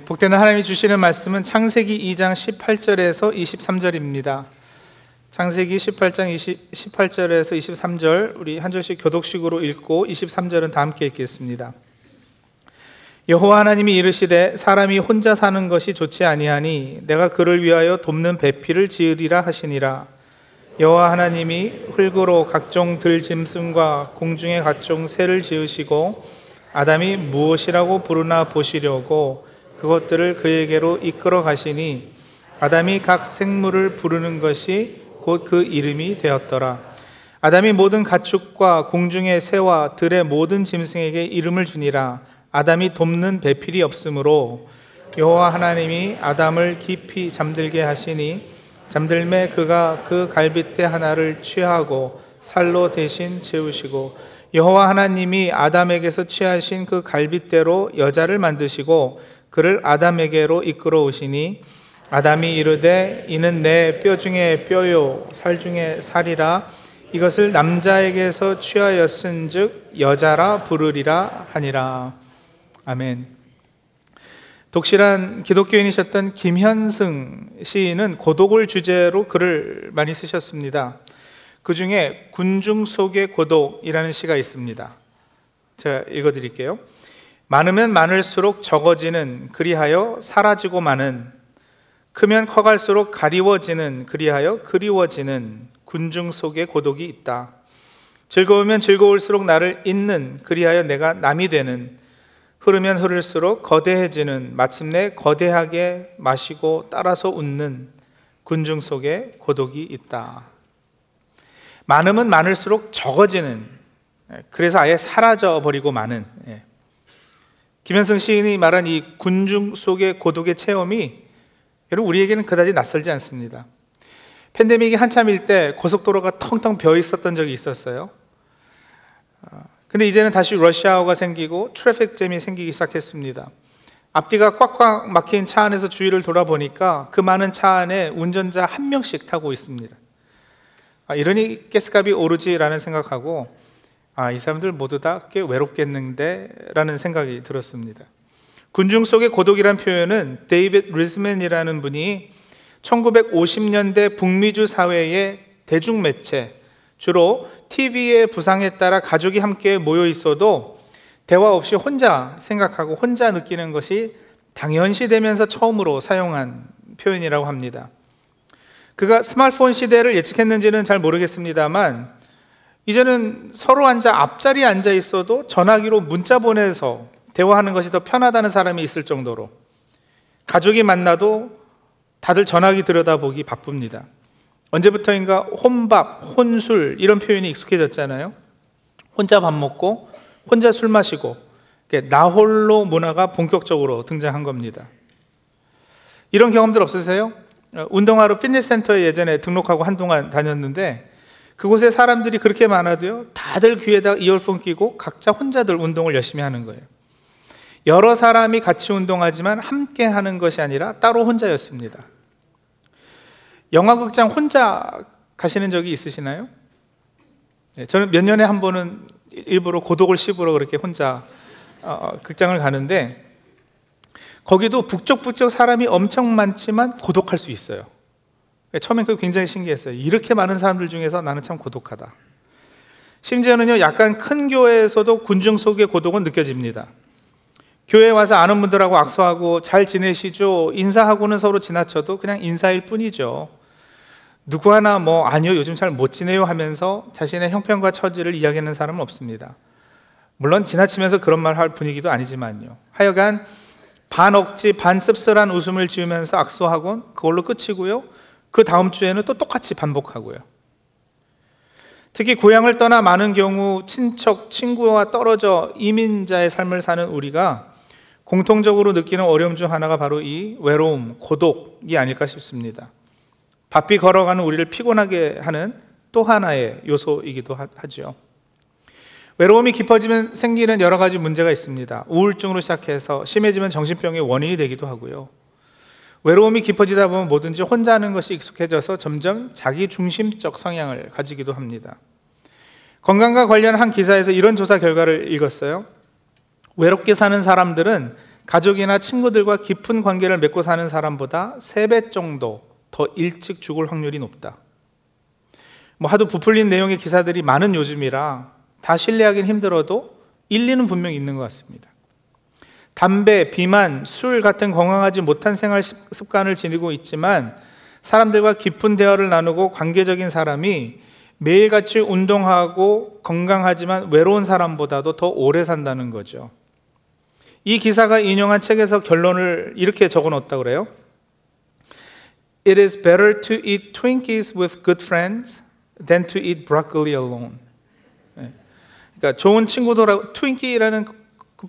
복되는 하나님이 주시는 말씀은 창세기 2장 18절에서 23절입니다. 창세기 18장 18절에서 23절 우리 한 절씩 교독식으로 읽고 23절은 다 함께 읽겠습니다. 여호와 하나님이 이르시되 사람이 혼자 사는 것이 좋지 아니하니 내가 그를 위하여 돕는 배필을 지으리라 하시니라. 여호와 하나님이 흙으로 각종 들짐승과 공중의 각종 새를 지으시고 아담이 무엇이라고 부르나 보시려고 그것들을 그에게로 이끌어 가시니 아담이 각 생물을 부르는 것이 곧 그 이름이 되었더라. 아담이 모든 가축과 공중의 새와 들의 모든 짐승에게 이름을 주니라. 아담이 돕는 배필이 없으므로 여호와 하나님이 아담을 깊이 잠들게 하시니 잠들매 그가 그 갈빗대 하나를 취하고 살로 대신 채우시고 여호와 하나님이 아담에게서 취하신 그 갈빗대로 여자를 만드시고 그를 아담에게로 이끌어 오시니 아담이 이르되 이는 내 뼈 중에 뼈요 살 중에 살이라 이것을 남자에게서 취하였은즉 여자라 부르리라 하니라. 아멘. 독실한 기독교인이셨던 김현승 시인은 고독을 주제로 글을 많이 쓰셨습니다. 그 중에 군중 속의 고독이라는 시가 있습니다. 제가 읽어드릴게요. 많으면 많을수록 적어지는 그리하여 사라지고 마는, 크면 커갈수록 가리워지는 그리하여 그리워지는 군중 속에 고독이 있다. 즐거우면 즐거울수록 나를 잇는 그리하여 내가 남이 되는, 흐르면 흐를수록 거대해지는 마침내 거대하게 마시고 따라서 웃는 군중 속에 고독이 있다. 많으면 많을수록 적어지는, 그래서 아예 사라져버리고 마는, 김현승 시인이 말한 이 군중 속의 고독의 체험이 여러분 우리에게는 그다지 낯설지 않습니다. 팬데믹이 한참일 때 고속도로가 텅텅 비어 있었던 적이 있었어요. 근데 이제는 다시 러시아워가 생기고 트래픽 잼이 생기기 시작했습니다. 앞뒤가 꽉꽉 막힌 차 안에서 주위를 돌아보니까 그 많은 차 안에 운전자 한 명씩 타고 있습니다. 이러니 가스값이 오르지라는 생각하고 이 사람들 모두 다 꽤 외롭겠는데 라는 생각이 들었습니다. 군중 속의 고독이란 표현은 데이빗 리즈맨이라는 분이 1950년대 북미주 사회의 대중매체, 주로 TV의 부상에 따라 가족이 함께 모여 있어도 대화 없이 혼자 생각하고 혼자 느끼는 것이 당연시되면서 처음으로 사용한 표현이라고 합니다. 그가 스마트폰 시대를 예측했는지는 잘 모르겠습니다만 이제는 서로 앞자리에 앉아 있어도 전화기로 문자 보내서 대화하는 것이 더 편하다는 사람이 있을 정도로 가족이 만나도 다들 전화기 들여다보기 바쁩니다. 언제부터인가 혼밥, 혼술 이런 표현이 익숙해졌잖아요. 혼자 밥 먹고 혼자 술 마시고 나홀로 문화가 본격적으로 등장한 겁니다. 이런 경험들 없으세요? 운동하러 피트니스 센터에 예전에 등록하고 한동안 다녔는데 그곳에 사람들이 그렇게 많아도요, 다들 귀에다가 이어폰 끼고 각자 혼자들 운동을 열심히 하는 거예요. 여러 사람이 같이 운동하지만 함께 하는 것이 아니라 따로 혼자였습니다. 영화극장 혼자 가시는 적이 있으시나요? 저는 몇 년에 한 번은 일부러 고독을 씹으러 그렇게 혼자 극장을 가는데 거기도 북적북적 사람이 엄청 많지만 고독할 수 있어요. 처음엔 그게 굉장히 신기했어요. 이렇게 많은 사람들 중에서 나는 참 고독하다. 심지어는요, 약간 큰 교회에서도 군중 속의 고독은 느껴집니다. 교회에 와서 아는 분들하고 악수하고 잘 지내시죠? 인사하고는 서로 지나쳐도 그냥 인사일 뿐이죠. 누구 하나 아니요, 요즘 잘 못 지내요 하면서 자신의 형편과 처지를 이야기하는 사람은 없습니다. 물론 지나치면서 그런 말 할 분위기도 아니지만요. 하여간 반 억지 반 씁쓸한 웃음을 지으면서 악수하곤 그걸로 끝이고요. 그 다음 주에는 또 똑같이 반복하고요. 특히 고향을 떠나 많은 경우 친척, 친구와 떨어져 이민자의 삶을 사는 우리가 공통적으로 느끼는 어려움 중 하나가 바로 이 외로움, 고독이 아닐까 싶습니다. 바삐 걸어가는 우리를 피곤하게 하는 또 하나의 요소이기도 하죠. 외로움이 깊어지면 생기는 여러 가지 문제가 있습니다. 우울증으로 시작해서 심해지면 정신병의 원인이 되기도 하고요. 외로움이 깊어지다 보면 뭐든지 혼자 하는 것이 익숙해져서 점점 자기 중심적 성향을 가지기도 합니다. 건강과 관련한 한 기사에서 이런 조사 결과를 읽었어요. 외롭게 사는 사람들은 가족이나 친구들과 깊은 관계를 맺고 사는 사람보다 3배 정도 더 일찍 죽을 확률이 높다. 하도 부풀린 내용의 기사들이 많은 요즘이라 다 신뢰하기는 힘들어도 일리는 분명히 있는 것 같습니다. 담배, 비만, 술 같은 건강하지 못한 생활 습관을 지니고 있지만 사람들과 깊은 대화를 나누고 관계적인 사람이 매일같이 운동하고 건강하지만 외로운 사람보다도 더 오래 산다는 거죠. 이 기사가 인용한 책에서 결론을 이렇게 적어 놓았다고 그래요. It is better to eat Twinkies with good friends than to eat broccoli alone. 그러니까 좋은 친구들하고, 트윈키라는 그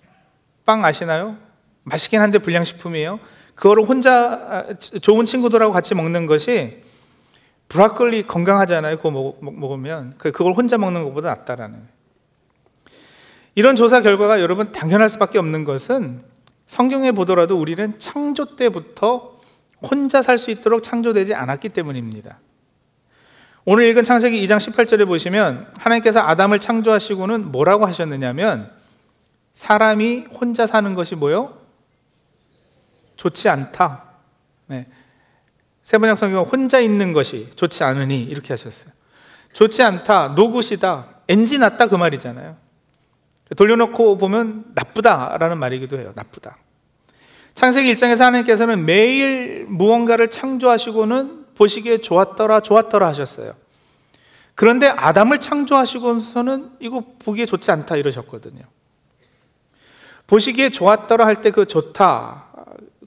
빵 아시나요? 맛있긴 한데 불량식품이에요. 그거를 혼자 좋은 친구들하고 같이 먹는 것이, 브로콜리 건강하잖아요. 그거 먹으면 그걸 혼자 먹는 것보다 낫다라는. 이런 조사 결과가 여러분 당연할 수밖에 없는 것은 성경에 보더라도 우리는 창조 때부터 혼자 살 수 있도록 창조되지 않았기 때문입니다. 오늘 읽은 창세기 2장 18절에 보시면 하나님께서 아담을 창조하시고는 뭐라고 하셨느냐면, 사람이 혼자 사는 것이 뭐요? 좋지 않다. 네. 세번역 성경은 혼자 있는 것이 좋지 않으니 이렇게 하셨어요. 좋지 않다, 노굿이다, NG 났다 그 말이잖아요. 돌려놓고 보면 나쁘다라는 말이기도 해요. 나쁘다. 창세기 1장에서 하나님께서는 매일 무언가를 창조하시고는 보시기에 좋았더라 하셨어요. 그런데 아담을 창조하시고서는 이거 보기에 좋지 않다 이러셨거든요. 보시기에 좋았더라 할 때 그 좋다,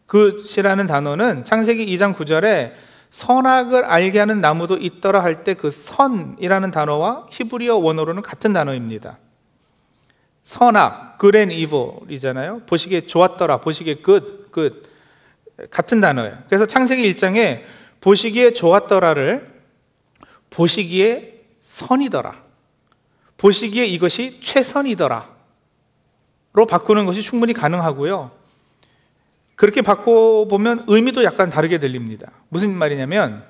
그이라는 단어는 창세기 2장 9절에 선악을 알게 하는 나무도 있더라 할 때 그 선이라는 단어와 히브리어 원어로는 같은 단어입니다. 선악, good and evil이잖아요. 보시기에 좋았더라, 보시기에 good, 같은 단어예요. 그래서 창세기 1장에 보시기에 좋았더라를 보시기에 선이더라, 보시기에 이것이 최선이더라 로 바꾸는 것이 충분히 가능하고요. 그렇게 바꿔보면 의미도 약간 다르게 들립니다. 무슨 말이냐면,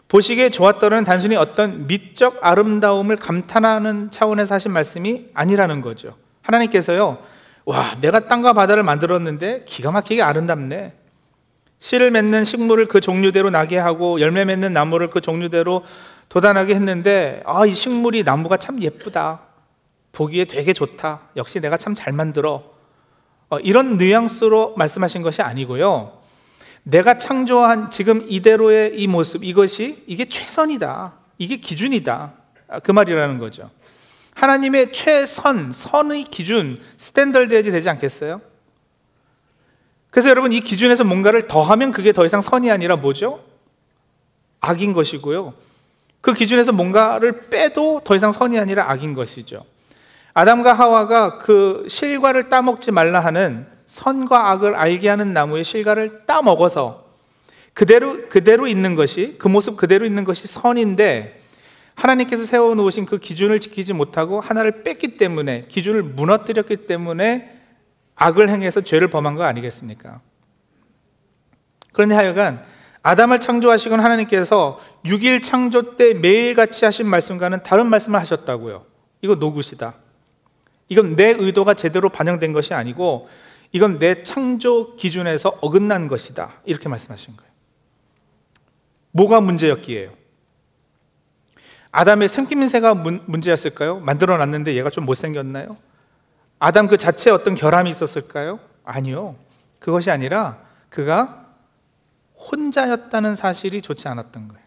보시기에 좋았더라는 단순히 어떤 미적 아름다움을 감탄하는 차원에서 하신 말씀이 아니라는 거죠. 하나님께서요, 와, 내가 땅과 바다를 만들었는데 기가 막히게 아름답네. 씨를 맺는 식물을 그 종류대로 나게 하고 열매 맺는 나무를 그 종류대로 돋아나게 했는데, 이 식물이, 나무가 참 예쁘다, 보기에 되게 좋다, 역시 내가 참 잘 만들어, 이런 뉘앙스로 말씀하신 것이 아니고요, 내가 창조한 지금 이대로의 이 모습, 이게 최선이다, 이게 기준이다, 그 말이라는 거죠. 하나님의 최선, 선의 기준, 스탠더드해야지 되지 않겠어요? 그래서 여러분, 이 기준에서 뭔가를 더하면 그게 더 이상 선이 아니라 뭐죠? 악인 것이고요, 그 기준에서 뭔가를 빼도 더 이상 선이 아니라 악인 것이죠. 아담과 하와가 그 실과를 따먹지 말라 하는 선과 악을 알게 하는 나무의 실과를 따먹어서 그대로 있는 것이, 그 모습 그대로 있는 것이 선인데, 하나님께서 세워놓으신 그 기준을 지키지 못하고 하나를 뺐기 때문에, 기준을 무너뜨렸기 때문에 악을 행해서 죄를 범한 거 아니겠습니까? 그런데 하여간 아담을 창조하시건 하나님께서 6일 창조 때 매일같이 하신 말씀과는 다른 말씀을 하셨다고요. 이거 노굿이다, 이건 내 의도가 제대로 반영된 것이 아니고 이건 내 창조 기준에서 어긋난 것이다, 이렇게 말씀하신 거예요. 뭐가 문제였기에요? 아담의 생김새가 문제였을까요? 만들어놨는데 얘가 좀 못생겼나요? 아담 그 자체에 어떤 결함이 있었을까요? 아니요. 그것이 아니라 그가 혼자였다는 사실이 좋지 않았던 거예요.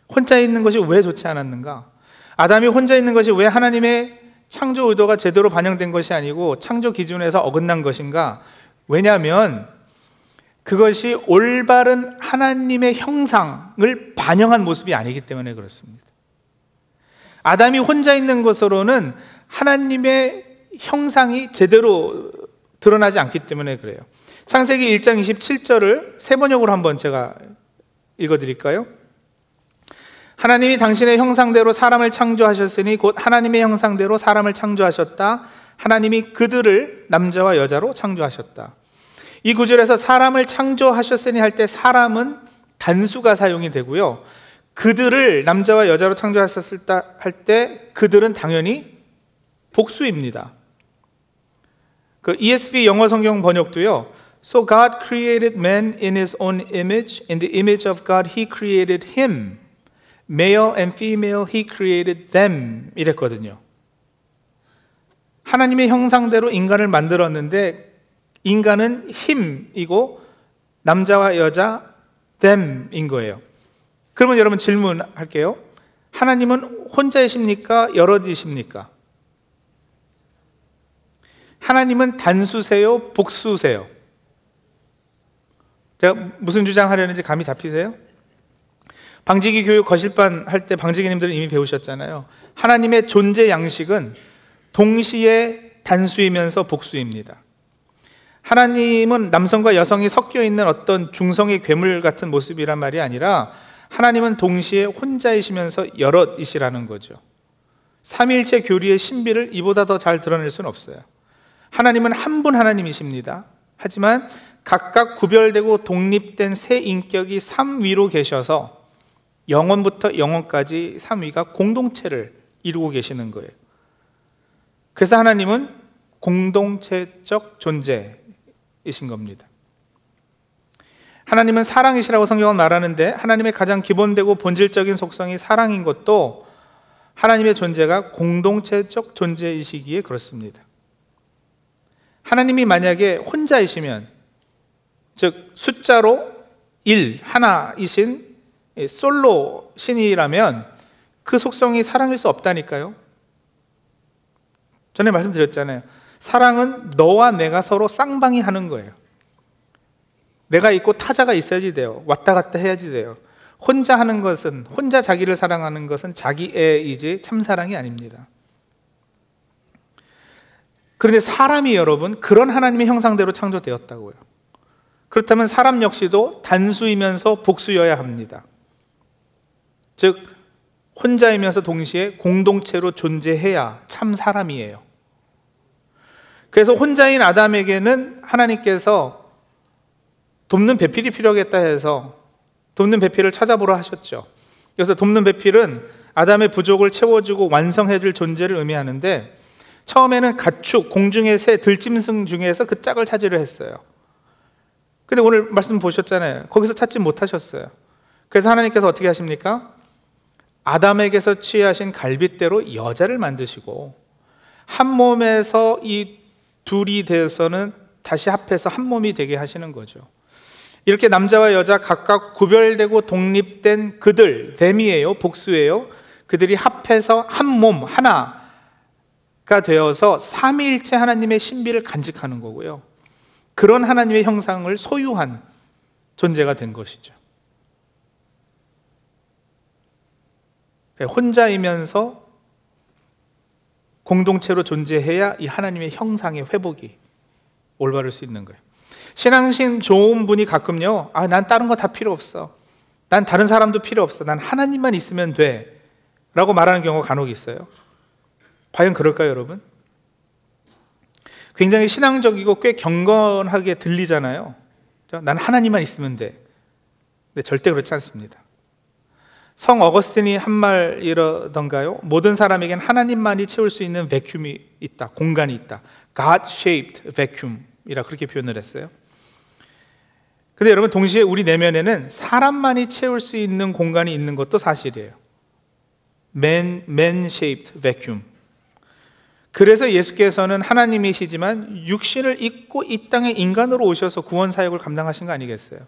혼자 있는 것이 왜 좋지 않았는가? 아담이 혼자 있는 것이 왜 하나님의 창조 의도가 제대로 반영된 것이 아니고 창조 기준에서 어긋난 것인가? 왜냐하면 그것이 올바른 하나님의 형상을 반영한 모습이 아니기 때문에 그렇습니다. 아담이 혼자 있는 것으로는 하나님의 형상이 제대로 드러나지 않기 때문에 그래요. 창세기 1장 27절을 세 번역으로 한번 제가 읽어드릴까요? 하나님이 당신의 형상대로 사람을 창조하셨으니 곧 하나님의 형상대로 사람을 창조하셨다. 하나님이 그들을 남자와 여자로 창조하셨다. 이 구절에서 사람을 창조하셨으니 할 때 사람은 단수가 사용이 되고요, 그들을 남자와 여자로 창조하셨다 할 때 그들은 당연히 복수입니다. 그 ESV 영어 성경 번역도요, So God created man in his own image. In the image of God he created him. Male and female he created them. 이랬거든요. 하나님의 형상대로 인간을 만들었는데 인간은 힘이고 남자와 여자 them인 거예요. 그러면 여러분 질문할게요. 하나님은 혼자이십니까? 여럿이십니까? 하나님은 단수세요? 복수세요? 제가 무슨 주장하려는지 감이 잡히세요? 방지기 교육 거실반 할 때 방지기님들은 이미 배우셨잖아요. 하나님의 존재 양식은 동시에 단수이면서 복수입니다. 하나님은 남성과 여성이 섞여 있는 어떤 중성의 괴물 같은 모습이란 말이 아니라 하나님은 동시에 혼자이시면서 여럿이시라는 거죠. 삼위일체 교리의 신비를 이보다 더 잘 드러낼 수는 없어요. 하나님은 한 분 하나님이십니다. 하지만 각각 구별되고 독립된 세 인격이 삼위로 계셔서 영원부터 영원까지 삼위가 공동체를 이루고 계시는 거예요. 그래서 하나님은 공동체적 존재이신 겁니다. 하나님은 사랑이시라고 성경은 말하는데 하나님의 가장 기본되고 본질적인 속성이 사랑인 것도 하나님의 존재가 공동체적 존재이시기에 그렇습니다. 하나님이 만약에 혼자이시면, 즉 숫자로 1, 하나이신 솔로 신이라면 그 속성이 사랑일 수 없다니까요. 전에 말씀드렸잖아요. 사랑은 너와 내가 서로 쌍방이 하는 거예요. 내가 있고 타자가 있어야지 돼요. 왔다 갔다 해야지 돼요. 혼자 하는 것은, 혼자 자기를 사랑하는 것은 자기애이지 참사랑이 아닙니다. 그런데 사람이 여러분 그런 하나님의 형상대로 창조되었다고요. 그렇다면 사람 역시도 단수이면서 복수여야 합니다. 즉 혼자이면서 동시에 공동체로 존재해야 참 사람이에요. 그래서 혼자인 아담에게는 하나님께서 돕는 배필이 필요하겠다 해서 돕는 배필을 찾아보라 하셨죠. 그래서 돕는 배필은 아담의 부족을 채워주고 완성해줄 존재를 의미하는데 처음에는 가축, 공중의 새, 들짐승 중에서 그 짝을 찾으려 했어요. 근데 오늘 말씀 보셨잖아요. 거기서 찾지 못하셨어요. 그래서 하나님께서 어떻게 하십니까? 아담에게서 취하신 갈빗대로 여자를 만드시고 한 몸에서 이 둘이 돼서는 다시 합해서 한 몸이 되게 하시는 거죠. 이렇게 남자와 여자 각각 구별되고 독립된 그들, them이에요, 복수예요. 그들이 합해서 한 몸, 하나가 되어서 삼위일체 하나님의 신비를 간직하는 거고요. 그런 하나님의 형상을 소유한 존재가 된 것이죠. 혼자이면서 공동체로 존재해야 이 하나님의 형상의 회복이 올바를 수 있는 거예요. 신앙심 좋은 분이 가끔요, 난 다른 거 다 필요 없어. 난 다른 사람도 필요 없어. 난 하나님만 있으면 돼. 라고 말하는 경우가 간혹 있어요. 과연 그럴까요, 여러분? 굉장히 신앙적이고 꽤 경건하게 들리잖아요. 난 하나님만 있으면 돼. 근데 절대 그렇지 않습니다. 성 어거스틴이 한 말 이러던가요? 모든 사람에겐 하나님만이 채울 수 있는 베큐움이 있다, 공간이 있다. God-shaped vacuum이라 그렇게 표현을 했어요. 근데 여러분 동시에 우리 내면에는 사람만이 채울 수 있는 공간이 있는 것도 사실이에요. Man-shaped vacuum. 그래서 예수께서는 하나님이시지만 육신을 입고 이 땅에 인간으로 오셔서 구원 사역을 감당하신 거 아니겠어요?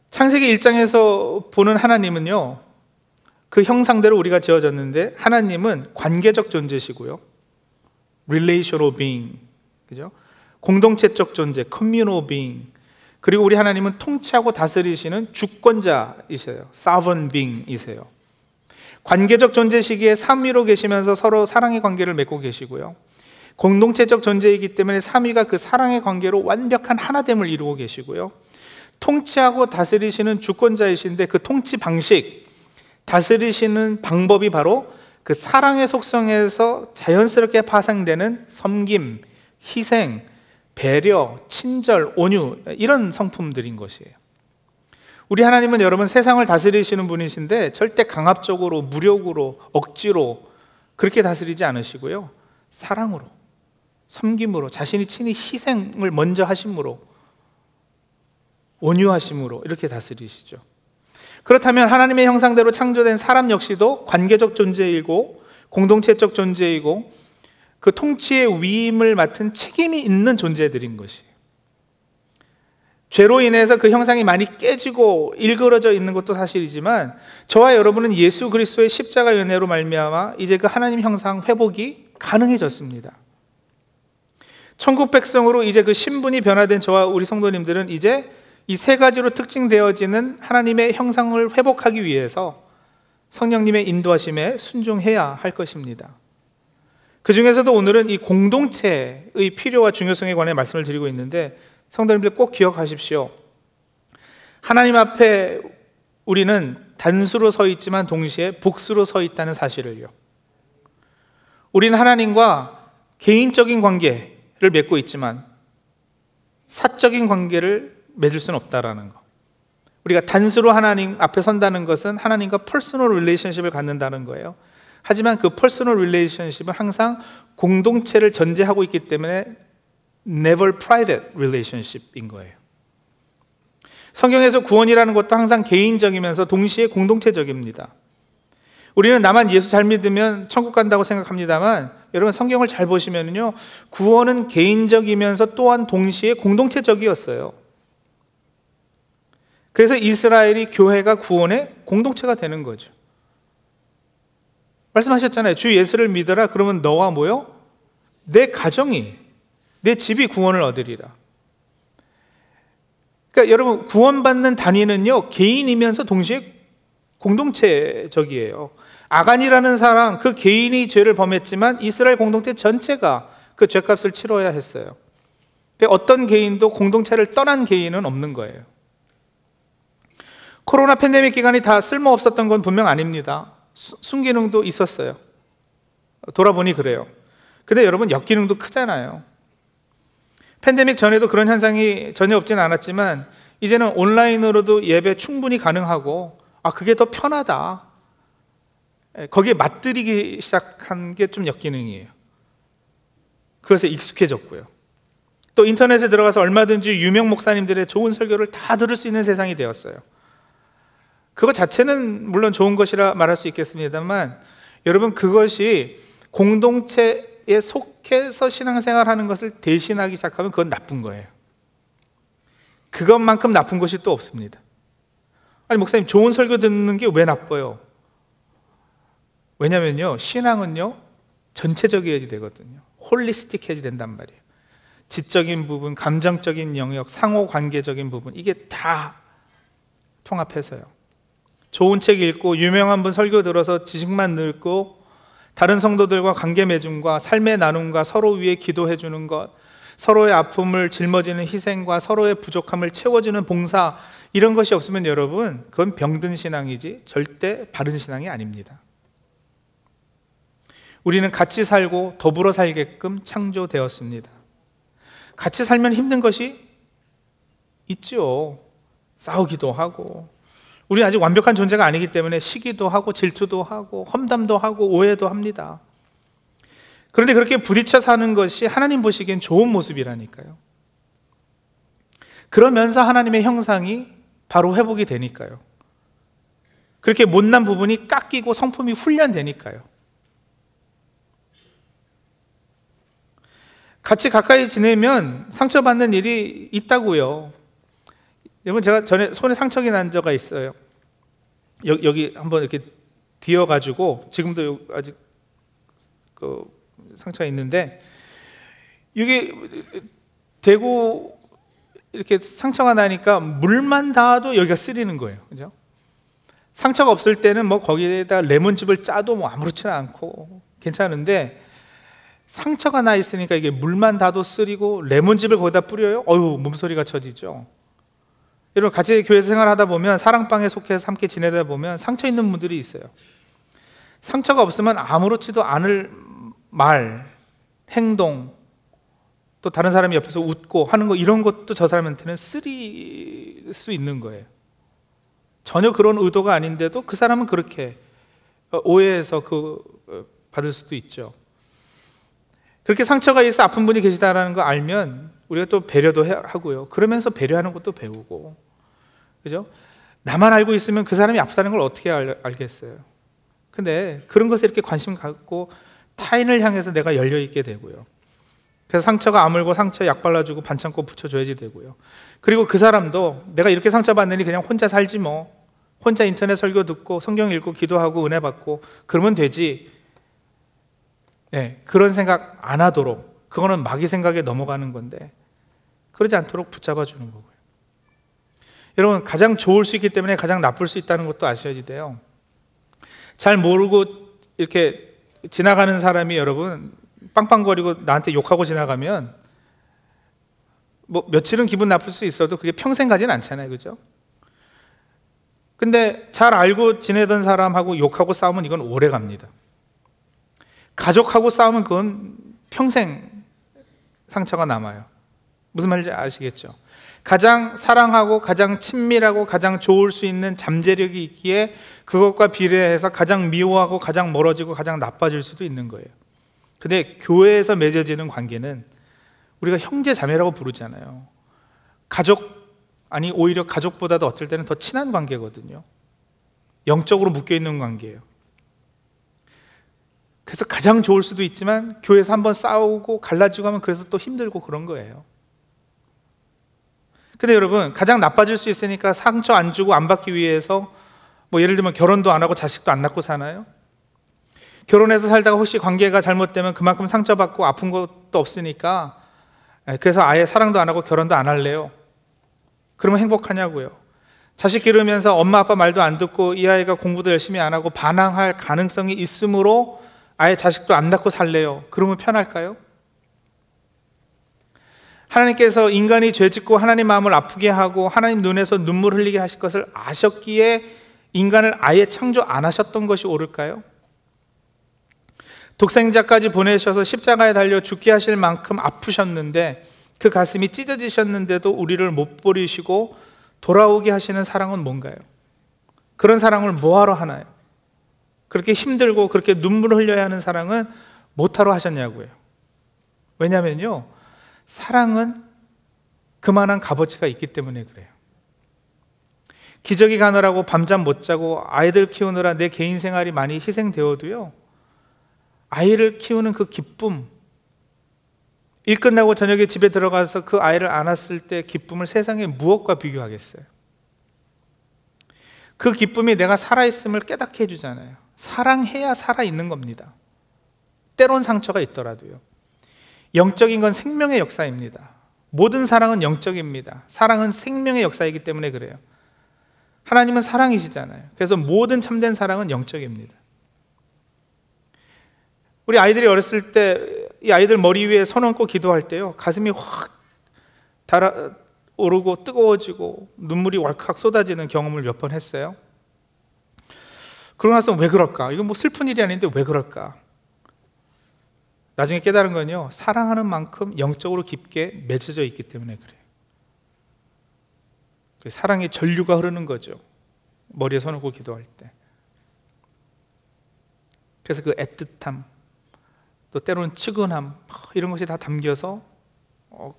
창세기 1장에서 보는 하나님은요, 그 형상대로 우리가 지어졌는데 하나님은 관계적 존재시고요, relational being, 그죠? 공동체적 존재, communal being. 그리고 우리 하나님은 통치하고 다스리시는 주권자이세요. sovereign being이세요. 관계적 존재 시기에 삼위로 계시면서 서로 사랑의 관계를 맺고 계시고요, 공동체적 존재이기 때문에 삼위가 그 사랑의 관계로 완벽한 하나됨을 이루고 계시고요, 통치하고 다스리시는 주권자이신데 그 통치 방식, 다스리시는 방법이 바로 그 사랑의 속성에서 자연스럽게 파생되는 섬김, 희생, 배려, 친절, 온유, 이런 성품들인 것이에요. 우리 하나님은 여러분 세상을 다스리시는 분이신데 절대 강압적으로, 무력으로, 억지로 그렇게 다스리지 않으시고요, 사랑으로, 섬김으로, 자신이 친히 희생을 먼저 하심으로, 온유하심으로 이렇게 다스리시죠. 그렇다면 하나님의 형상대로 창조된 사람 역시도 관계적 존재이고 공동체적 존재이고 그 통치의 위임을 맡은 책임이 있는 존재들인 것이에요. 죄로 인해서 그 형상이 많이 깨지고 일그러져 있는 것도 사실이지만 저와 여러분은 예수 그리스도의 십자가 은혜로 말미암아 이제 그 하나님 형상 회복이 가능해졌습니다. 천국 백성으로 이제 그 신분이 변화된 저와 우리 성도님들은 이제 이 세 가지로 특징되어지는 하나님의 형상을 회복하기 위해서 성령님의 인도하심에 순종해야 할 것입니다. 그 중에서도 오늘은 이 공동체의 필요와 중요성에 관해 말씀을 드리고 있는데 성도님들 꼭 기억하십시오. 하나님 앞에 우리는 단수로 서 있지만 동시에 복수로 서 있다는 사실을요. 우리는 하나님과 개인적인 관계를 맺고 있지만 사적인 관계를 맺을 수는 없다라는 거. 우리가 단수로 하나님 앞에 선다는 것은 하나님과 퍼스널 릴레이션십을 갖는다는 거예요. 하지만 그 퍼스널 릴레이션십은 항상 공동체를 전제하고 있기 때문에 never private relationship인 거예요. 성경에서 구원이라는 것도 항상 개인적이면서 동시에 공동체적입니다. 우리는 나만 예수 잘 믿으면 천국 간다고 생각합니다만 여러분 성경을 잘 보시면요, 구원은 개인적이면서 또한 동시에 공동체적이었어요. 그래서 이스라엘이 교회가 구원의 공동체가 되는 거죠. 말씀하셨잖아요. 주 예수를 믿어라. 그러면 너와 뭐요? 내 가정이, 내 집이 구원을 얻으리라. 그러니까 여러분 구원받는 단위는요 개인이면서 동시에 공동체적이에요. 아간이라는 사람, 그 개인이 죄를 범했지만 이스라엘 공동체 전체가 그 죄값을 치러야 했어요. 어떤 개인도 공동체를 떠난 개인은 없는 거예요. 코로나 팬데믹 기간이 다 쓸모없었던 건 분명 아닙니다. 순기능도 있었어요. 돌아보니 그래요. 근데 여러분 역기능도 크잖아요. 팬데믹 전에도 그런 현상이 전혀 없지는 않았지만 이제는 온라인으로도 예배 충분히 가능하고 그게 더 편하다. 거기에 맞들이기 시작한 게 좀 역기능이에요. 그것에 익숙해졌고요. 또 인터넷에 들어가서 얼마든지 유명 목사님들의 좋은 설교를 다 들을 수 있는 세상이 되었어요. 그것 자체는 물론 좋은 것이라 말할 수 있겠습니다만 여러분 그것이 공동체에 속해서 신앙생활하는 것을 대신하기 시작하면 그건 나쁜 거예요. 그것만큼 나쁜 것이 또 없습니다. 아니 목사님 좋은 설교 듣는 게 왜 나빠요? 왜냐면요 신앙은요 전체적이어야 되거든요. 홀리스틱해야 된단 말이에요. 지적인 부분, 감정적인 영역, 상호관계적인 부분 이게 다 통합해서요. 좋은 책 읽고 유명한 분 설교 들어서 지식만 늘고 다른 성도들과 관계 맺음과 삶의 나눔과 서로 위해 기도해 주는 것, 서로의 아픔을 짊어지는 희생과 서로의 부족함을 채워주는 봉사 이런 것이 없으면 여러분 그건 병든 신앙이지 절대 바른 신앙이 아닙니다. 우리는 같이 살고 더불어 살게끔 창조되었습니다. 같이 살면 힘든 것이 있죠. 싸우기도 하고 우리는 아직 완벽한 존재가 아니기 때문에 시기도 하고 질투도 하고 험담도 하고 오해도 합니다. 그런데 그렇게 부딪혀 사는 것이 하나님 보시기엔 좋은 모습이라니까요. 그러면서 하나님의 형상이 바로 회복이 되니까요. 그렇게 못난 부분이 깎이고 성품이 훈련되니까요. 같이 가까이 지내면 상처받는 일이 있다고요. 여러분 제가 전에 손에 상처가 난 적이 있어요. 여기 한번 이렇게 뒤어가지고 지금도 아직 그 상처가 있는데 이게 대고 이렇게 상처가 나니까 물만 닿아도 여기가 쓰리는 거예요. 그죠? 상처가 없을 때는 뭐 거기에다 레몬즙을 짜도 뭐 아무렇지도 않고 괜찮은데 상처가 나 있으니까 이게 물만 닿아도 쓰리고 레몬즙을 거기다 뿌려요. 어휴 몸소리가 쳐지죠. 여러분 같이 교회 생활하다 보면 사랑방에 속해서 함께 지내다 보면 상처 있는 분들이 있어요. 상처가 없으면 아무렇지도 않을 말, 행동, 또 다른 사람이 옆에서 웃고 하는 거 이런 것도 저 사람한테는 쓰릴 수 있는 거예요. 전혀 그런 의도가 아닌데도 그 사람은 그렇게 오해해서 받을 수도 있죠. 그렇게 상처가 있어 아픈 분이 계시다라는 거 알면 우리가 또 배려도 하고요. 그러면서 배려하는 것도 배우고, 그죠? 나만 알고 있으면 그 사람이 아프다는 걸 어떻게 알겠어요? 근데 그런 것에 이렇게 관심 갖고 타인을 향해서 내가 열려 있게 되고요. 그래서 상처가 아물고 상처에 약 발라주고 반창고 붙여줘야지 되고요. 그리고 그 사람도 내가 이렇게 상처받느니 그냥 혼자 살지 뭐, 혼자 인터넷 설교 듣고 성경 읽고 기도하고 은혜 받고 그러면 되지, 네, 그런 생각 안 하도록, 그거는 마귀 생각에 넘어가는 건데 그러지 않도록 붙잡아 주는 거고요. 여러분, 가장 좋을 수 있기 때문에 가장 나쁠 수 있다는 것도 아셔야지 돼요. 잘 모르고 이렇게 지나가는 사람이 여러분 빵빵거리고 나한테 욕하고 지나가면 뭐 며칠은 기분 나쁠 수 있어도 그게 평생 가진 않잖아요, 그죠? 근데 잘 알고 지내던 사람하고 욕하고 싸우면 이건 오래 갑니다. 가족하고 싸우면 그건 평생 상처가 남아요. 무슨 말인지 아시겠죠? 가장 사랑하고 가장 친밀하고 가장 좋을 수 있는 잠재력이 있기에 그것과 비례해서 가장 미워하고 가장 멀어지고 가장 나빠질 수도 있는 거예요. 근데 교회에서 맺어지는 관계는 우리가 형제 자매라고 부르잖아요. 가족, 아니 오히려 가족보다도 어떨 때는 더 친한 관계거든요. 영적으로 묶여있는 관계예요. 그래서 가장 좋을 수도 있지만 교회에서 한번 싸우고 갈라지고 하면 그래서 또 힘들고 그런 거예요. 근데 여러분, 가장 나빠질 수 있으니까 상처 안 주고 안 받기 위해서 뭐 예를 들면 결혼도 안 하고 자식도 안 낳고 사나요? 결혼해서 살다가 혹시 관계가 잘못되면 그만큼 상처받고 아픈 것도 없으니까 그래서 아예 사랑도 안 하고 결혼도 안 할래요. 그러면 행복하냐고요? 자식 기르면서 엄마 아빠 말도 안 듣고 이 아이가 공부도 열심히 안 하고 반항할 가능성이 있으므로 아예 자식도 안 낳고 살래요. 그러면 편할까요? 하나님께서 인간이 죄짓고 하나님 마음을 아프게 하고 하나님 눈에서 눈물 흘리게 하실 것을 아셨기에 인간을 아예 창조 안 하셨던 것이 옳을까요? 독생자까지 보내셔서 십자가에 달려 죽게 하실 만큼 아프셨는데 그 가슴이 찢어지셨는데도 우리를 못 버리시고 돌아오게 하시는 사랑은 뭔가요? 그런 사랑을 뭐하러 하나요? 그렇게 힘들고 그렇게 눈물을 흘려야 하는 사랑은 못하러 하셨냐고요. 왜냐면요, 사랑은 그만한 값어치가 있기 때문에 그래요. 기저귀 가느라고 밤잠 못 자고 아이들 키우느라 내 개인 생활이 많이 희생되어도요, 아이를 키우는 그 기쁨, 일 끝나고 저녁에 집에 들어가서 그 아이를 안았을 때 기쁨을 세상에 무엇과 비교하겠어요? 그 기쁨이 내가 살아있음을 깨닫게 해주잖아요. 사랑해야 살아있는 겁니다. 때론 상처가 있더라도요. 영적인 건 생명의 역사입니다. 모든 사랑은 영적입니다. 사랑은 생명의 역사이기 때문에 그래요. 하나님은 사랑이시잖아요. 그래서 모든 참된 사랑은 영적입니다. 우리 아이들이 어렸을 때 이 아이들 머리 위에 손 얹고 기도할 때요, 가슴이 확 달아오르고 뜨거워지고 눈물이 왈칵 쏟아지는 경험을 몇 번 했어요. 그러고 나서 왜 그럴까? 이건 뭐 슬픈 일이 아닌데 왜 그럴까? 나중에 깨달은 건요, 사랑하는 만큼 영적으로 깊게 맺어져 있기 때문에 그래요. 그 사랑의 전류가 흐르는 거죠. 머리에 손 얹고 기도할 때. 그래서 그 애틋함, 또 때로는 측은함, 이런 것이 다 담겨서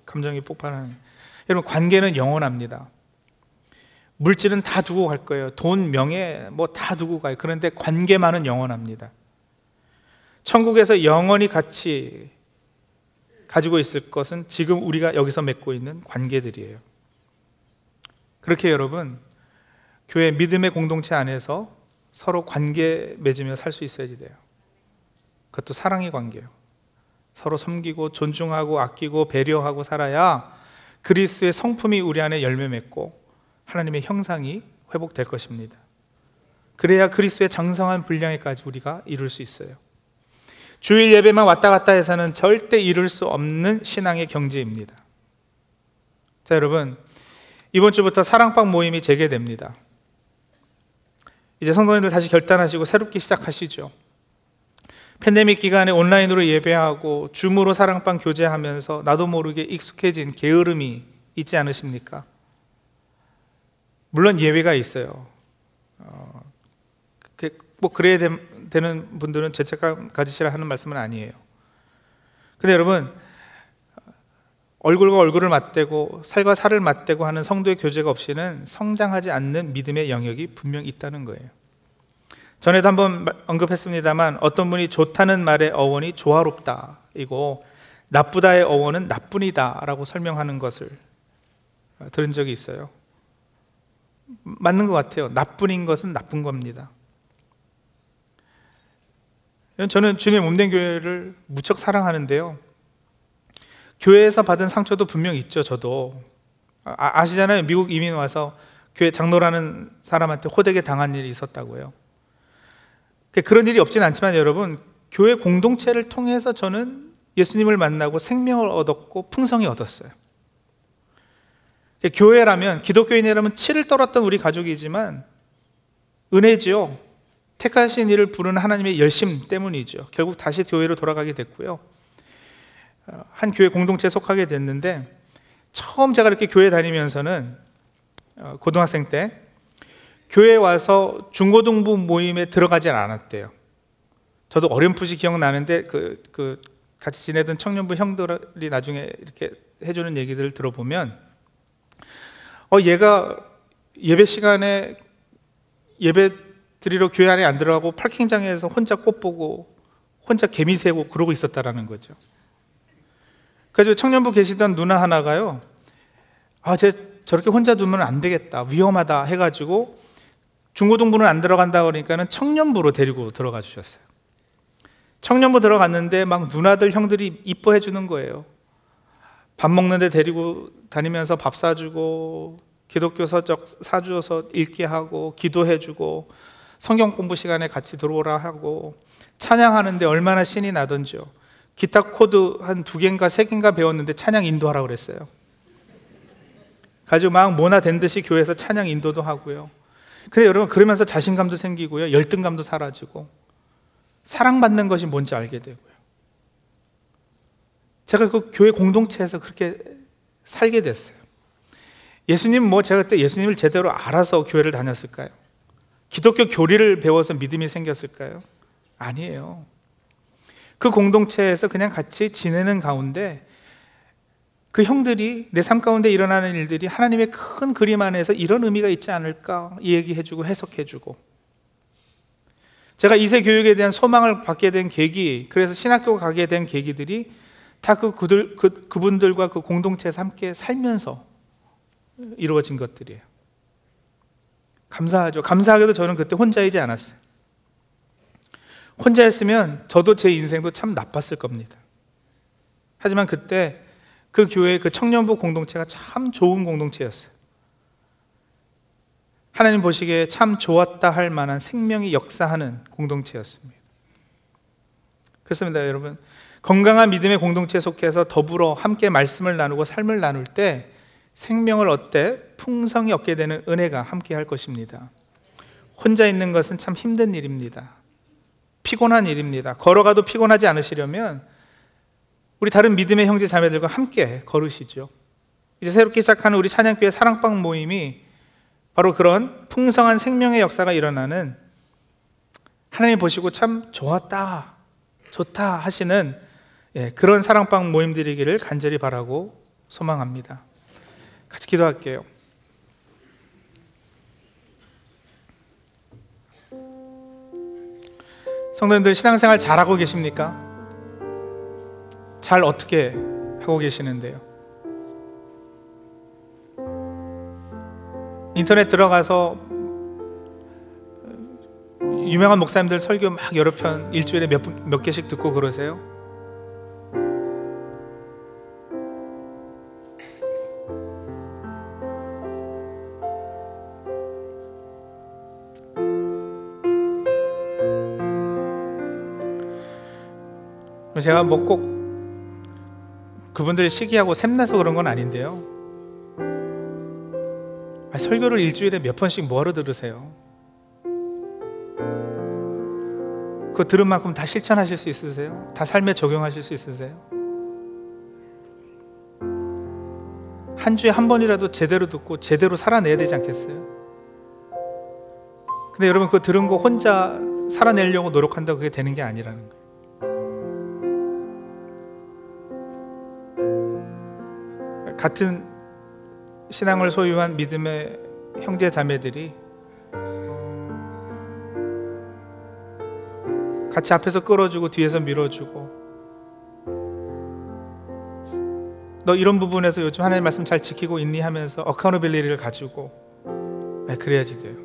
감정이 폭발하는. 여러분, 관계는 영원합니다. 물질은 다 두고 갈 거예요. 돈, 명예 뭐 다 두고 가요. 그런데 관계만은 영원합니다. 천국에서 영원히 같이 가지고 있을 것은 지금 우리가 여기서 맺고 있는 관계들이에요. 그렇게 여러분, 교회 믿음의 공동체 안에서 서로 관계 맺으며 살 수 있어야지 돼요. 그것도 사랑의 관계예요. 서로 섬기고 존중하고 아끼고 배려하고 살아야 그리스도의 성품이 우리 안에 열매 맺고 하나님의 형상이 회복될 것입니다. 그래야 그리스도의 장성한 분량에까지 우리가 이룰 수 있어요. 주일 예배만 왔다 갔다 해서는 절대 이룰 수 없는 신앙의 경지입니다. 자, 여러분, 이번 주부터 사랑방 모임이 재개됩니다. 이제 성도님들 다시 결단하시고 새롭게 시작하시죠. 팬데믹 기간에 온라인으로 예배하고 줌으로 사랑방 교제하면서 나도 모르게 익숙해진 게으름이 있지 않으십니까? 물론 예외가 있어요. 뭐 그래야 되는 분들은 죄책감 가지시라 하는 말씀은 아니에요. 근데 여러분, 얼굴과 얼굴을 맞대고 살과 살을 맞대고 하는 성도의 교제가 없이는 성장하지 않는 믿음의 영역이 분명히 있다는 거예요. 전에도 한번 언급했습니다만, 어떤 분이 좋다는 말의 어원이 조화롭다 이고 나쁘다의 어원은 나뿐이다 라고 설명하는 것을 들은 적이 있어요. 맞는 것 같아요. 나뿐인 것은 나쁜 겁니다. 저는 주님의 몸된 교회를 무척 사랑하는데요, 교회에서 받은 상처도 분명 있죠. 저도 아시잖아요. 미국 이민 와서 교회 장로라는 사람한테 호되게 당한 일이 있었다고요. 그런 일이 없지는 않지만 여러분, 교회 공동체를 통해서 저는 예수님을 만나고 생명을 얻었고 풍성히 얻었어요. 교회라면, 기독교인이라면 치를 떨었던 우리 가족이지만 은혜지요. 택하신 이를 부르는 하나님의 열심 때문이죠. 결국 다시 교회로 돌아가게 됐고요, 한 교회 공동체에 속하게 됐는데, 처음 제가 이렇게 교회 다니면서는 고등학생 때 교회에 와서 중고등부 모임에 들어가지 않았대요. 저도 어렴풋이 기억나는데 같이 지내던 청년부 형들이 나중에 이렇게 해주는 얘기들을 들어보면, 얘가 예배 시간에 예배 드리러 교회 안에 안 들어가고 파킹장에서 혼자 꽃 보고 혼자 개미 세고 그러고 있었다라는 거죠. 그래서 청년부 계시던 누나 하나가요, 쟤 저렇게 혼자 두면 안 되겠다, 위험하다 해가지고 중고등부는 안 들어간다 그러니까는 청년부로 데리고 들어가 주셨어요. 청년부 들어갔는데 막 누나들 형들이 이뻐해 주는 거예요. 밥 먹는데 데리고 다니면서 밥 사주고, 기독교 서적 사주어서 읽게 하고, 기도해주고, 성경 공부 시간에 같이 들어오라 하고, 찬양하는데 얼마나 신이 나던지요. 기타 코드 한 2개인가 3개인가 배웠는데 찬양 인도하라고 그랬어요. 가지고 막 모나 된 듯이 교회에서 찬양 인도도 하고요. 근데 여러분, 그러면서 자신감도 생기고요, 열등감도 사라지고, 사랑받는 것이 뭔지 알게 되고요. 제가 그 교회 공동체에서 그렇게 살게 됐어요. 예수님, 제가 그때 예수님을 제대로 알아서 교회를 다녔을까요? 기독교 교리를 배워서 믿음이 생겼을까요? 아니에요. 그 공동체에서 그냥 같이 지내는 가운데 그 형들이, 내 삶 가운데 일어나는 일들이 하나님의 큰 그림 안에서 이런 의미가 있지 않을까 얘기해주고 해석해주고, 제가 2세 교육에 대한 소망을 갖게 된 계기, 그래서 신학교 가게 된 계기들이 다 그분들과 그 공동체에서 함께 살면서 이루어진 것들이에요. 감사하죠. 감사하게도 저는 그때 혼자이지 않았어요. 혼자였으면 저도 제 인생도 참 나빴을 겁니다. 하지만 그때 그 교회, 그 청년부 공동체가 참 좋은 공동체였어요. 하나님 보시기에 참 좋았다 할 만한 생명이 역사하는 공동체였습니다. 그렇습니다, 여러분. 건강한 믿음의 공동체에 속해서 더불어 함께 말씀을 나누고 삶을 나눌 때 생명을 얻되 풍성히 얻게 되는 은혜가 함께 할 것입니다. 혼자 있는 것은 참 힘든 일입니다. 피곤한 일입니다. 걸어가도 피곤하지 않으시려면 우리 다른 믿음의 형제 자매들과 함께 걸으시죠. 이제 새롭게 시작하는 우리 찬양교회 사랑방 모임이 바로 그런 풍성한 생명의 역사가 일어나는, 하나님 보시고 참 좋았다, 좋다 하시는 그런 사랑방 모임들이기를 간절히 바라고 소망합니다. 같이 기도할게요. 성도님들, 신앙생활 잘하고 계십니까? 잘 어떻게 하고 계시는데요? 인터넷 들어가서 유명한 목사님들 설교 막 여러 편 일주일에 몇 개씩 듣고 그러세요? 제가 꼭 그분들 시기하고 샘나서 그런 건 아닌데요, 설교를 일주일에 몇 번씩 뭐하러 들으세요? 그거 들은 만큼 다 실천하실 수 있으세요? 다 삶에 적용하실 수 있으세요? 한 주에 한 번이라도 제대로 듣고 제대로 살아내야 되지 않겠어요? 근데 여러분, 그거 들은 거 혼자 살아내려고 노력한다고 그게 되는 게 아니라는 거예요. 같은 신앙을 소유한 믿음의 형제 자매들이 같이 앞에서 끌어주고 뒤에서 밀어주고, 너 이런 부분에서 요즘 하나님 말씀 잘 지키고 있니? 하면서 어카운터빌리티를 가지고, 그래야지 돼요.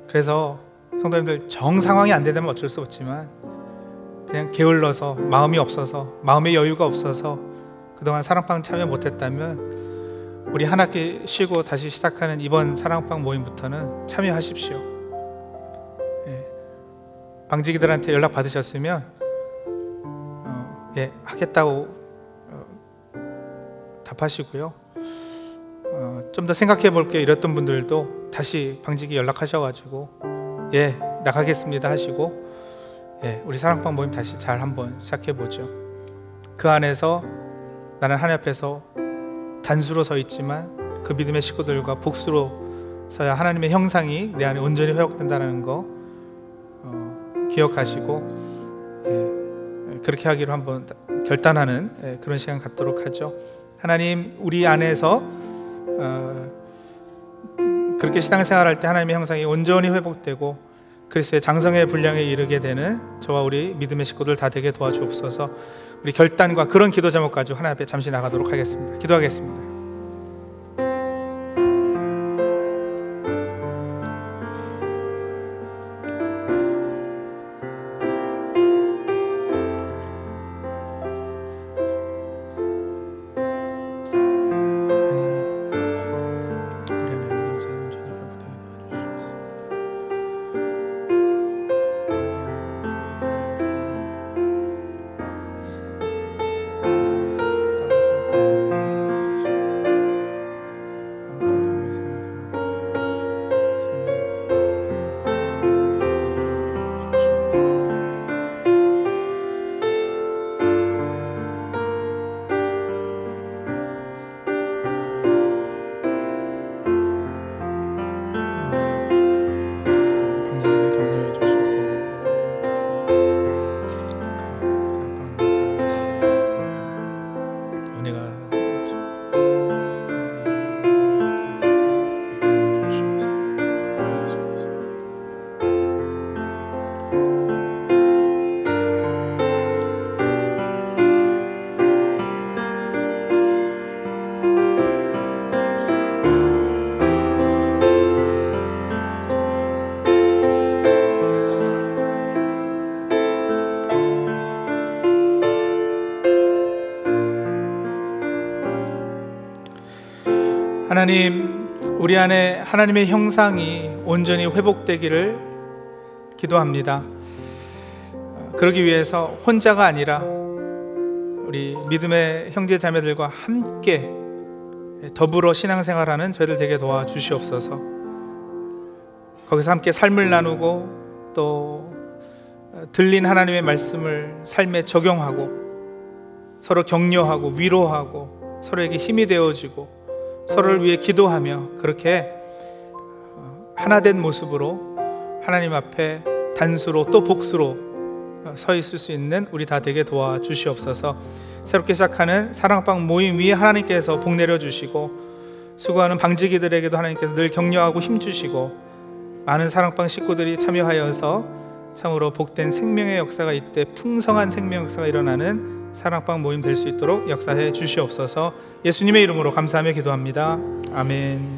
그래서 성도님들, 정 상황이 안 되면 어쩔 수 없지만 그냥 게을러서, 마음이 없어서, 마음의 여유가 없어서 그동안 사랑방 참여 못했다면 우리 한 학기 쉬고 다시 시작하는 이번 사랑방 모임부터는 참여하십시오. 방지기들한테 연락 받으셨으면 하겠다고 답하시고요. 좀 더 생각해 볼게요 이랬던 분들도 다시 방지기 연락하셔가지고 나가겠습니다 하시고, 우리 사랑방 모임 다시 잘 한번 시작해 보죠. 그 안에서 나는 하나님 앞에서 단수로 서 있지만 그 믿음의 식구들과 복수로 서야 하나님의 형상이 내 안에 온전히 회복된다는 거 기억하시고, 그렇게 하기로 한번 결단하는 그런 시간 갖도록 하죠. 하나님, 우리 안에서 그렇게 신앙생활할 때 하나님의 형상이 온전히 회복되고 그리스도의 장성의 분량에 이르게 되는 저와 우리 믿음의 식구들 다 되게 도와주옵소서. 우리 결단과 그런 기도 제목 가지고 하나님 앞에 잠시 나가도록 하겠습니다. 기도하겠습니다. 하나님, 우리 안에 하나님의 형상이 온전히 회복되기를 기도합니다. 그러기 위해서 혼자가 아니라 우리 믿음의 형제 자매들과 함께 더불어 신앙생활하는 저희들 되게 도와주시옵소서. 거기서 함께 삶을 나누고 또 들린 하나님의 말씀을 삶에 적용하고 서로 격려하고 위로하고 서로에게 힘이 되어주고 서로를 위해 기도하며 그렇게 하나된 모습으로 하나님 앞에 단수로 또 복수로 서 있을 수 있는 우리 다 되게 도와주시옵소서. 새롭게 시작하는 사랑방 모임 위에 하나님께서 복 내려주시고 수고하는 방지기들에게도 하나님께서 늘 격려하고 힘주시고 많은 사랑방 식구들이 참여하여서 참으로 복된 생명의 역사가 이때 풍성한 생명 역사가 일어나는 사랑방 모임 될 수 있도록 역사해 주시옵소서. 예수님의 이름으로 감사하며 기도합니다. 아멘.